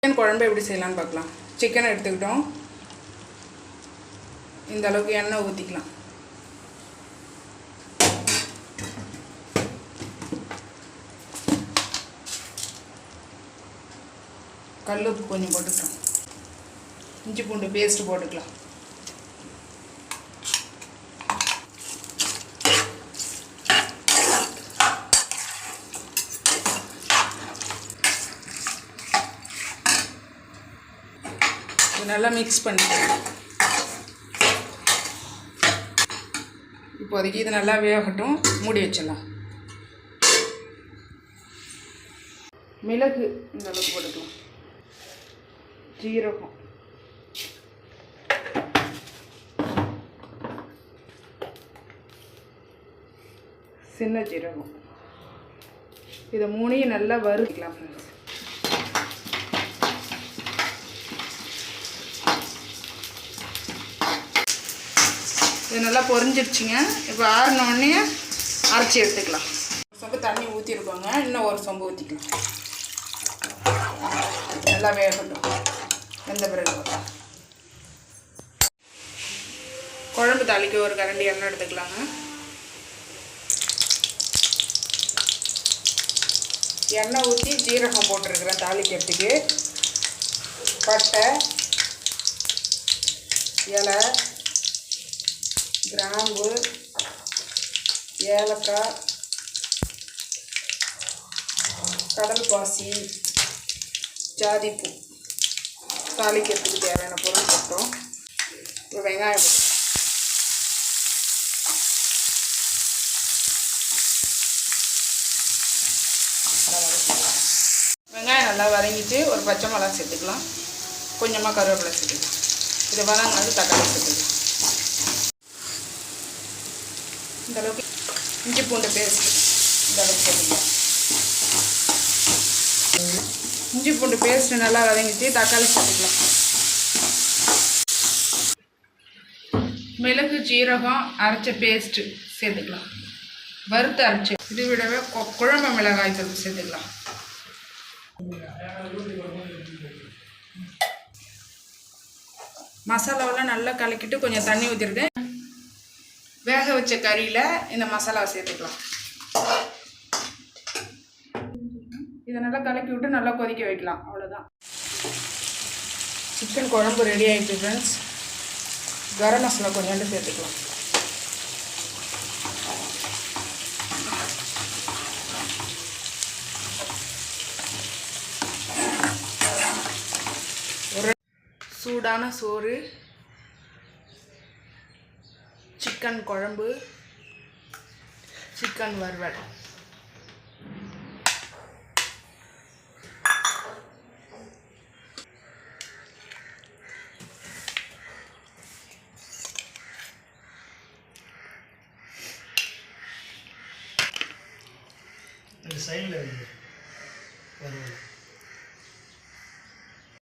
Chicken குழம்பு எப்படி செய்யலாம்னு பார்க்கலாம். சிக்கனை எடுத்துக்கிட்டோம். இந்த அளவுக்கு எண்ணெய் ஊற்றிக்கலாம். கல் உப்பு கொஞ்சம் போட்டுக்கலாம். இஞ்சி பூண்டு பேஸ்ட்டு போட்டுக்கலாம். நல்லா மிக்ஸ் பண்ணிக்கலாம். இப்போதைக்கு இது நல்லா வேகட்டும், மூடி வச்சிடலாம். மிளகு இந்த அளவுக்கு போட்டுக்கலாம். ஜீரகம், சின்ன ஜீரகம், இதை மூணையும் நல்லா வறுக்கலாம். இது நல்லா பொரிஞ்சிருச்சுங்க. இப்போ ஆறினோடனே அரைச்சி எடுத்துக்கலாம். சொம்பு தண்ணி ஊற்றிருக்கோங்க, இன்னும் ஒரு சொம்பு ஊற்றிக்கலாம். நல்லா வேகட்டும். வெந்த பிறகு குழம்பு தாளிக்க ஒரு கரண்டி எண்ணெய் எடுத்துக்கலாங்க. எண்ணெய் ஊற்றி ஜீரகம் போட்டிருக்கிறேன் தாளிக்கிறதுக்கு. பட்டை, இலை, கிராம்பு, ஏலக்காய், கடல் பாசி, ஜாதிப்பூ தாளிக்கிறதுக்கு தேவையான பொருள் போட்டோம். இப்போ வெங்காயம் போட்டோம். வெங்காயம் நல்லா வதங்கிட்டு ஒரு பச்சை மிளகா சேர்த்துக்கலாம். கொஞ்சமாக கருவேப்பிலை சேர்த்துக்கலாம். இதை வதங்கினது தக்காளி சேர்த்துக்கலாம். இந்த அளவுக்கு இஞ்சி பூண்டு பேஸ்ட் இந்த அளவுக்கு சேர்த்துக்கலாம். இஞ்சி பூண்டு பேஸ்ட் நல்லா வதங்கிட்டு தக்காளி சேர்த்துக்கலாம். மிளகு ஜீரகம் அரைச்ச பேஸ்ட்டு சேர்த்துக்கலாம். வறுத்து அரைச்சி இது விடவே குழம்பு மிளகாய் தூள் சேர்த்துக்கலாம். மசாலாவெல்லாம் நல்லா கலக்கிட்டு கொஞ்சம் தண்ணி ஊற்றிருக்கேன். வேக வச்ச கறியில் இந்த மசாலாவை சேர்த்துக்கலாம். இதை நல்லா கலக்கி விட்டு நல்லா கொதிக்க வைக்கலாம். அவ்வளோதான். சிக்கன் குழம்பு ரெடி ஆகிடுச்சு ஃப்ரெண்ட்ஸ். கரம் மசாலா கொஞ்சோண்டு சேர்த்துக்கலாம். ஒரு சூடான சோறு, சிக்கன் குழம்பு, சிக்கன் வறுவல். சைடில் வறுவல்.